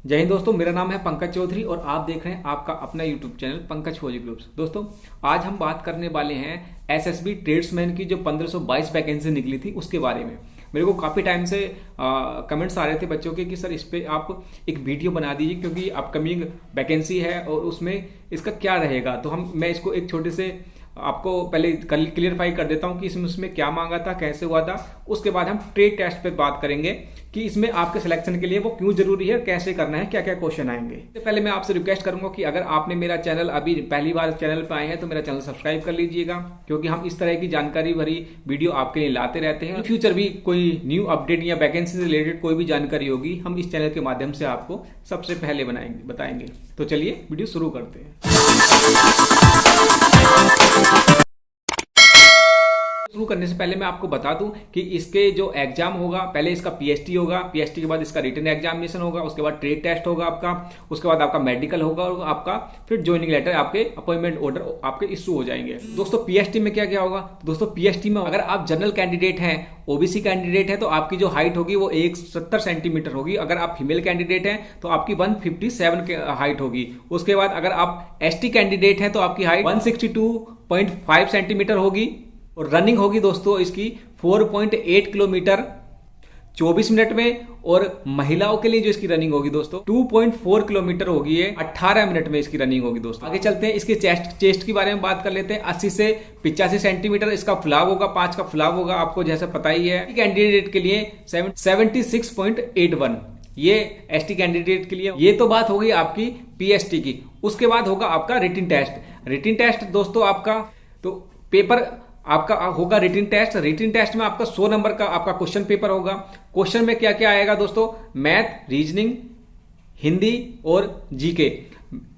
जय हिंद दोस्तों, मेरा नाम है पंकज चौधरी और आप देख रहे हैं आपका अपना यूट्यूब चैनल पंकज फौजी ग्रुप्स। दोस्तों, आज हम बात करने वाले हैं एसएसबी ट्रेड्समैन की जो 1522 वैकेंसी निकली थी उसके बारे में। मेरे को काफ़ी टाइम से कमेंट्स आ रहे थे बच्चों के कि सर इस पर आप एक वीडियो बना दीजिए क्योंकि अपकमिंग वैकेंसी है और उसमें इसका क्या रहेगा। तो मैं इसको एक छोटे से आपको पहले क्लियरफाई कर देता हूं कि इसमें क्या मांगा था, कैसे हुआ था। उसके बाद हम ट्रेड टेस्ट पे बात करेंगे कि इसमें आपके सिलेक्शन के लिए वो क्यों जरूरी है, कैसे करना है, क्या क्या क्वेश्चन आएंगे। तो पहले मैं आपसे रिक्वेस्ट करूंगा कि अगर आपने मेरा चैनल अभी पहली बार चैनल पर आए हैं तो मेरा चैनल सब्सक्राइब कर लीजिएगा, क्योंकि हम इस तरह की जानकारी भरी वीडियो आपके लिए लाते रहते हैं। फ्यूचर भी कोई न्यू अपडेट या वैकेंसी से रिलेटेड कोई भी जानकारी होगी हम इस चैनल के माध्यम से आपको सबसे पहले बताएंगे। तो चलिए वीडियो शुरू करते हैं। शुरू करने से पहले मैं आपको बता दूं कि इसके जो एग्जाम होगा, पहले इसका पीएसटी होगा, पीएसटी के बाद इसका रिटन एग्जामिनेशन होगा, उसके बाद ट्रेड टेस्ट होगा आपका, उसके बाद आपका मेडिकल होगा और आपका फिर ज्वाइनिंग लेटर, आपके अपॉइंटमेंट ऑर्डर आपके इश्यू हो जाएंगे। दोस्तों, पीएसटी में क्या क्या होगा? दोस्तों, पीएसटी में अगर आप जनरल कैंडिडेट हैं, ओबीसी कैंडिडेट है तो आपकी जो हाइट होगी वो 170 सेंटीमीटर होगी। अगर आप फीमेल कैंडिडेट हैं तो आपकी 157 की हाइट होगी। उसके बाद अगर आप एसटी कैंडिडेट हैं तो आपकी हाइट 162.5 सेंटीमीटर होगी और रनिंग होगी दोस्तों इसकी 4.8 किलोमीटर 24 मिनट में। और महिलाओं के लिए जो इसकी रनिंग होगी दोस्तों 2.4 किलोमीटर होगी, ये 18 मिनट में इसकी रनिंग होगी। दोस्तों, आगे चलते हैं, इसके चेस्ट के बारे में बात कर लेते हैं। 80 से 85 सेंटीमीटर इसका फुलाव होगा, 5 का फुलाव होगा, आपको जैसा पता ही है। कैंडिडेट के लिए 76.81, ये एसटी कैंडिडेट के लिए। ये तो बात हो गई आपकी पीएसटी की। उसके बाद होगा आपका रिटन टेस्ट। रिटन टेस्ट दोस्तों आपका तो पेपर आपका होगा रिटन टेस्ट। रिटन टेस्ट में आपका 100 नंबर का आपका क्वेश्चन पेपर होगा। क्वेश्चन में क्या क्या आएगा दोस्तों? मैथ, रीजनिंग, हिंदी और जीके।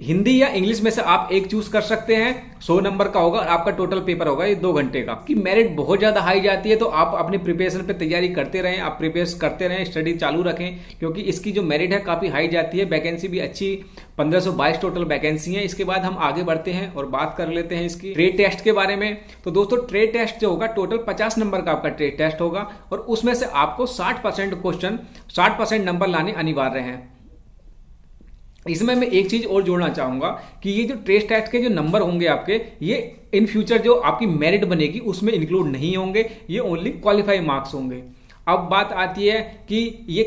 हिंदी या इंग्लिश में से आप एक चूज कर सकते हैं। 100 नंबर का होगा और आपका टोटल पेपर होगा ये 2 घंटे का। कि मेरिट बहुत ज्यादा हाई जाती है तो आप अपनी प्रिपरेशन पे तैयारी करते रहें, आप प्रिपेयर करते रहें, स्टडी चालू रखें, क्योंकि इसकी जो मेरिट है काफी हाई जाती है। वैकेंसी भी अच्छी 1522 टोटल वैकेंसी है। इसके बाद हम आगे बढ़ते हैं और बात कर लेते हैं इसकी ट्रेड टेस्ट के बारे में। तो दोस्तों, ट्रेड टेस्ट जो होगा टोटल 50 नंबर का आपका ट्रेड टेस्ट होगा और उसमें से आपको 60% क्वेश्चन, 60% नंबर लाने अनिवार्य हैं। इसमें मैं एक चीज और जोड़ना चाहूंगा कि ये जो ट्रेड टेस्ट के जो नंबर होंगे आपके, ये इन फ्यूचर जो आपकी मेरिट बनेगी उसमें इंक्लूड नहीं होंगे, ये ओनली क्वालिफाई मार्क्स होंगे। अब बात आती है कि ये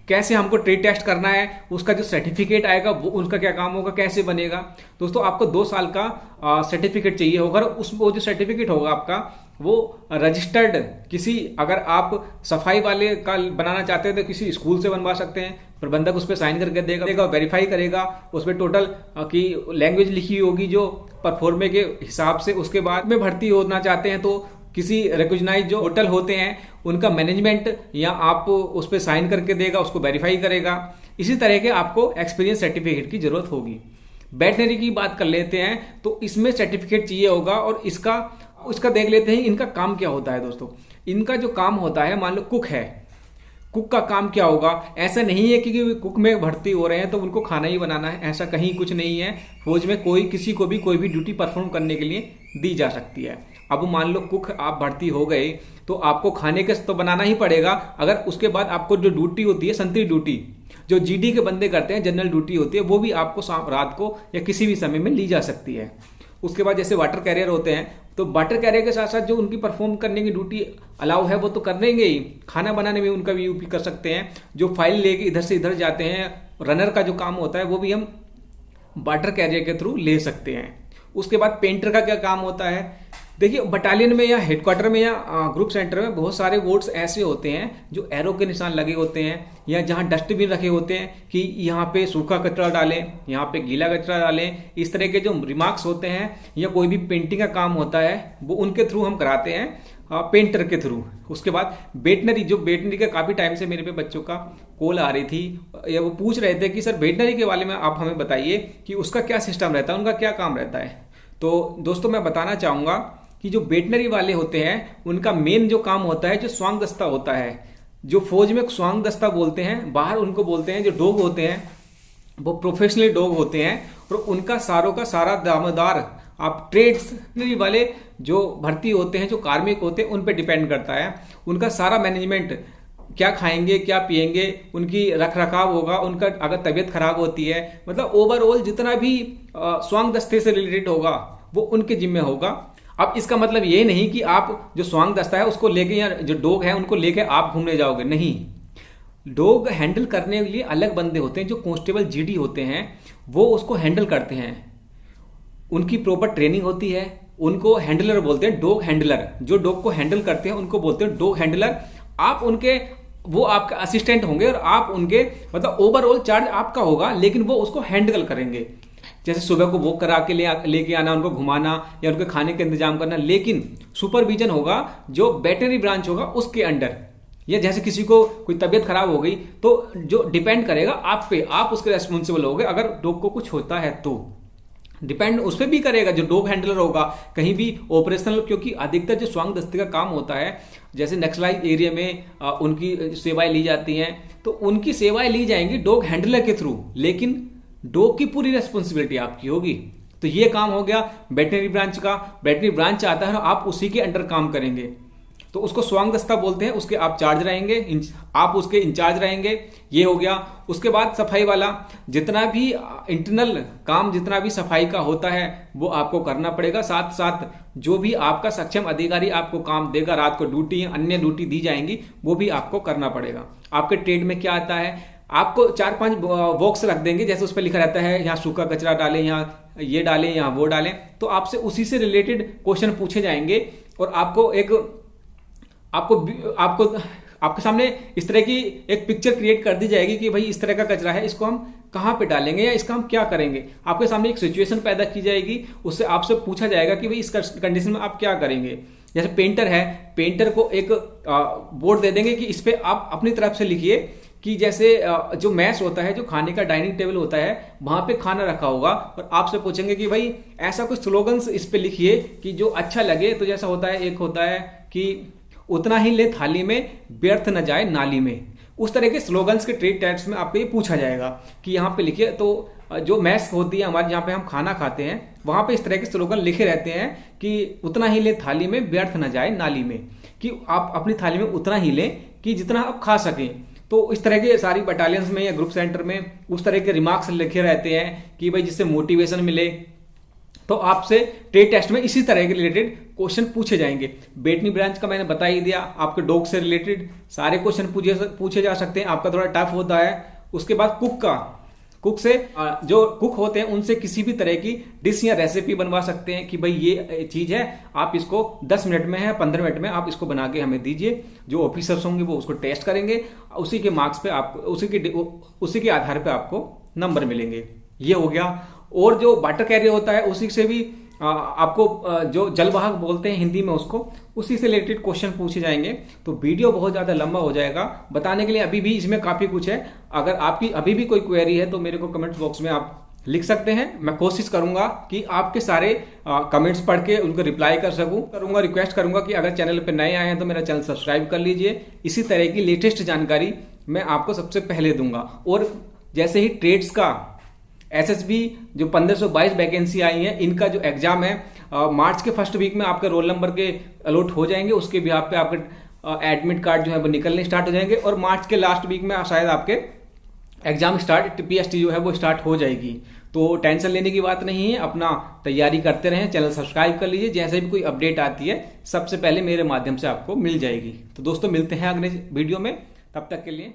कैसे हमको ट्रेड टेस्ट करना है, उसका जो सर्टिफिकेट आएगा वो उनका क्या काम होगा, कैसे बनेगा। दोस्तों, आपको 2 साल का सर्टिफिकेट चाहिए होगा और वो जो सर्टिफिकेट होगा आपका वो रजिस्टर्ड किसी, अगर आप सफाई वाले का बनाना चाहते हैं तो किसी स्कूल से बनवा सकते हैं। प्रबंधक उस पर साइन करके देगा, वेरीफाई करेगा, उस पर टोटल की लैंग्वेज लिखी होगी जो परफॉर्मे के हिसाब से। उसके बाद में भर्ती होना चाहते हैं तो किसी रिकॉग्नाइज जो होटल होते हैं उनका मैनेजमेंट या आप उस पर साइन करके देगा, उसको वेरीफाई करेगा। इसी तरह के आपको एक्सपीरियंस सर्टिफिकेट की जरूरत होगी। वेटनरी की बात कर लेते हैं तो इसमें सर्टिफिकेट चाहिए होगा और इसका देख लेते हैं इनका काम क्या होता है। दोस्तों, इनका जो काम होता है, मान लो कुक है, कुक का काम क्या होगा? ऐसा नहीं है कि कुक में भर्ती हो रहे हैं तो उनको खाना ही बनाना है, ऐसा कहीं कुछ नहीं है। फौज में किसी को भी कोई भी ड्यूटी परफॉर्म करने के लिए दी जा सकती है। अब मान लो कुक आप भर्ती हो गए तो आपको खाने के तो बनाना ही पड़ेगा। अगर उसके बाद आपको जो ड्यूटी होती है, संतरी ड्यूटी, जो जीडी के बंदे करते हैं, जनरल ड्यूटी होती है, वो भी आपको रात को या किसी भी समय में ली जा सकती है। उसके बाद जैसे वाटर कैरियर होते हैं तो वाटर कैरियर के साथ साथ जो उनकी परफॉर्म करने की ड्यूटी अलाउ है वो तो करेंगे ही, खाना बनाने में उनका भी यूज कर सकते हैं। जो फाइल लेके इधर से इधर जाते हैं, रनर का जो काम होता है वो भी हम वाटर कैरियर के थ्रू ले सकते हैं। उसके बाद पेंटर का क्या काम होता है? देखिए, बटालियन में या हेडक्वार्टर में या ग्रुप सेंटर में बहुत सारे बोर्ड्स ऐसे होते हैं जो एरो के निशान लगे होते हैं या जहां डस्टबिन रखे होते हैं कि यहाँ पे सूखा कचरा डालें, यहाँ पे गीला कचरा डालें। इस तरह के जो रिमार्क्स होते हैं या कोई भी पेंटिंग का काम होता है वो उनके थ्रू हम कराते हैं, पेंटर के थ्रू। उसके बाद वेटनरी का काफी टाइम से मेरे पे बच्चों का कॉल आ रही थी या वो पूछ रहे थे कि सर वेटनरी के बारे में आप हमें बताइए कि उसका क्या सिस्टम रहता है, उनका क्या काम रहता है। तो दोस्तों, मैं बताना चाहूंगा कि जो वेटनरी वाले होते हैं उनका मेन जो काम होता है जो स्वांग दस्ता होता है, जो फौज में स्वांग दस्ता बोलते हैं, बाहर उनको बोलते हैं, जो डॉग होते हैं वो प्रोफेशनल डॉग होते हैं और उनका सारों का सारा दामोदार आप ट्रेड्सनरी वाले जो भर्ती होते हैं, जो कार्मिक होते हैं, उन पे डिपेंड करता है। उनका सारा मैनेजमेंट क्या खाएंगे, क्या पिएंगे, उनकी रख रखाव होगा, उनका अगर तबीयत खराब होती है, मतलब ओवरऑल जितना भी स्वांग दस्ते से रिलेटेड होगा वो उनके जिम्मे होगा। अब इसका मतलब ये नहीं कि आप जो स्वांग दस्ता है उसको लेके या जो डॉग है उनको लेके आप घूमने जाओगे, नहीं। डॉग हैंडल करने के लिए अलग बंदे होते हैं, जो कांस्टेबल जीडी होते हैं वो उसको हैंडल करते हैं, उनकी प्रॉपर ट्रेनिंग होती है, उनको हैंडलर बोलते हैं, डॉग हैंडलर। जो डॉग को हैंडल करते हैं उनको बोलते हैं डॉग हैंडलर। आप उनके, वो आपका असिस्टेंट होंगे और आप उनके, मतलब ओवरऑल चार्ज आपका होगा, लेकिन वो उसको हैंडल करेंगे। जैसे सुबह को वॉक करा के लेके आना, उनको घुमाना या उनके खाने का इंतजाम करना, लेकिन सुपरविजन होगा जो वेटरनरी ब्रांच होगा उसके अंडर। या जैसे किसी को कोई तबीयत खराब हो गई तो जो डिपेंड करेगा आप पे, आप उसके रेस्पॉन्सिबल होगे। अगर डॉग को कुछ होता है तो डिपेंड उस पर भी करेगा जो डॉग हैंडलर होगा, कहीं भी ऑपरेशनल, क्योंकि अधिकतर जो स्वांग दस्ते का काम होता है, जैसे नक्सलाइज एरिया में उनकी सेवाएं ली जाती हैं, तो उनकी सेवाएं ली जाएंगी डॉग हैंडलर के थ्रू, लेकिन डॉग की पूरी रेस्पॉन्सिबिलिटी आपकी होगी। तो ये काम हो गया वेटरनरी ब्रांच का। वेटरनरी ब्रांच आता है, आप उसी के अंडर काम करेंगे, तो उसको स्वांग दस्ता बोलते हैं। उसके आप चार्ज रहेंगे, आप उसके इंचार्ज रहेंगे, ये हो गया। उसके बाद सफाई वाला, जितना भी इंटरनल काम, जितना भी सफाई का होता है वो आपको करना पड़ेगा। साथ साथ जो भी आपका सक्षम अधिकारी आपको काम देगा, रात को ड्यूटी या अन्य ड्यूटी दी जाएंगी, वो भी आपको करना पड़ेगा। आपके ट्रेड में क्या आता है, आपको 4-5 बॉक्स रख देंगे, जैसे उस पर लिखा रहता है यहाँ सूखा कचरा डालें, यहाँ ये डालें, यहाँ वो डालें, तो आपसे उसी से रिलेटेड क्वेश्चन पूछे जाएंगे और आपके सामने इस तरह की एक पिक्चर क्रिएट कर दी जाएगी कि भाई इस तरह का कचरा है, इसको हम कहाँ पे डालेंगे या इसका हम क्या करेंगे। आपके सामने एक सिचुएशन पैदा की जाएगी, उससे आपसे पूछा जाएगा कि भाई इस कंडीशन में आप क्या करेंगे। जैसे पेंटर है, पेंटर को एक बोर्ड दे देंगे कि इस पे आप अपनी तरफ से लिखिए कि जैसे जो मैस होता है, जो खाने का डाइनिंग टेबल होता है, वहां पे खाना रखा होगा और आपसे पूछेंगे कि भाई ऐसा कुछ स्लोगन्स इस पे लिखिए कि जो अच्छा लगे। तो जैसा होता है, एक होता है कि उतना ही ले थाली में, व्यर्थ न जाए नाली में। उस तरह के स्लोगन्स के ट्रेड टेस्ट में आपको ये पूछा जाएगा कि यहाँ पे लिखिए। तो जो मैस होती है हमारे, जहाँ पे हम खाना खाते हैं, वहां पे इस तरह के स्लोगन लिखे रहते हैं कि उतना ही ले थाली में, व्यर्थ न जाए नाली में, कि आप अपनी थाली में उतना ही लें कि जितना आप खा सकें। तो इस तरह के सारी बटालियंस में या ग्रुप सेंटर में उस तरह के रिमार्क्स लिखे रहते हैं कि भाई जिससे मोटिवेशन मिले। तो आपसे ट्रेड टेस्ट में इसी तरह के रिलेटेड क्वेश्चन पूछे जाएंगे। वेटरनरी ब्रांच का मैंने बता ही दिया, आपके डॉग से रिलेटेड सारे क्वेश्चन पूछे जा सकते हैं। आपका थोड़ा टफ होता है। उसके बाद कुक से जो कुक होते हैं उनसे किसी भी तरह की डिश या रेसिपी बनवा सकते हैं कि भाई ये चीज है, आप इसको 10 मिनट में है 15 मिनट में आप इसको बना के हमें दीजिए। जो ऑफिसर्स होंगे वो उसको टेस्ट करेंगे, उसी के मार्क्स पे आपको, उसी के आधार पे आपको नंबर मिलेंगे। ये हो गया। और जो वाटर कैरियर होता है उसी से भी आपको जो जलवाहक बोलते हैं हिंदी में उसको, उसी से रिलेटेड क्वेश्चन पूछे जाएंगे। तो वीडियो बहुत ज्यादा लंबा हो जाएगा बताने के लिए, अभी भी इसमें काफी कुछ है। अगर आपकी अभी भी कोई क्वेरी है तो मेरे को कमेंट बॉक्स में आप लिख सकते हैं। मैं कोशिश करूंगा कि आपके सारे कमेंट्स पढ़ के उनको रिप्लाई कर सकूं। रिक्वेस्ट करूंगा कि अगर चैनल पे नए आए हैं तो मेरा चैनल सब्सक्राइब कर लीजिए। इसी तरह की लेटेस्ट जानकारी मैं आपको सबसे पहले दूंगा। और जैसे ही ट्रेड्स का एसएसबी जो 1522 वैकेंसी आई है, इनका जो एग्जाम है मार्च के फर्स्ट वीक में आपके रोल नंबर के अलॉट हो जाएंगे। उसके भी आप पे आपके एडमिट कार्ड जो है वो निकलने स्टार्ट हो जाएंगे और मार्च के लास्ट वीक में शायद आपके एग्जाम स्टार्ट, पीएसटी जो है वो स्टार्ट हो जाएगी। तो टेंशन लेने की बात नहीं है, अपना तैयारी करते रहें। चैनल सब्सक्राइब कर लीजिए, जैसे भी कोई अपडेट आती है सबसे पहले मेरे माध्यम से आपको मिल जाएगी। तो दोस्तों मिलते हैं अगले वीडियो में, तब तक के लिए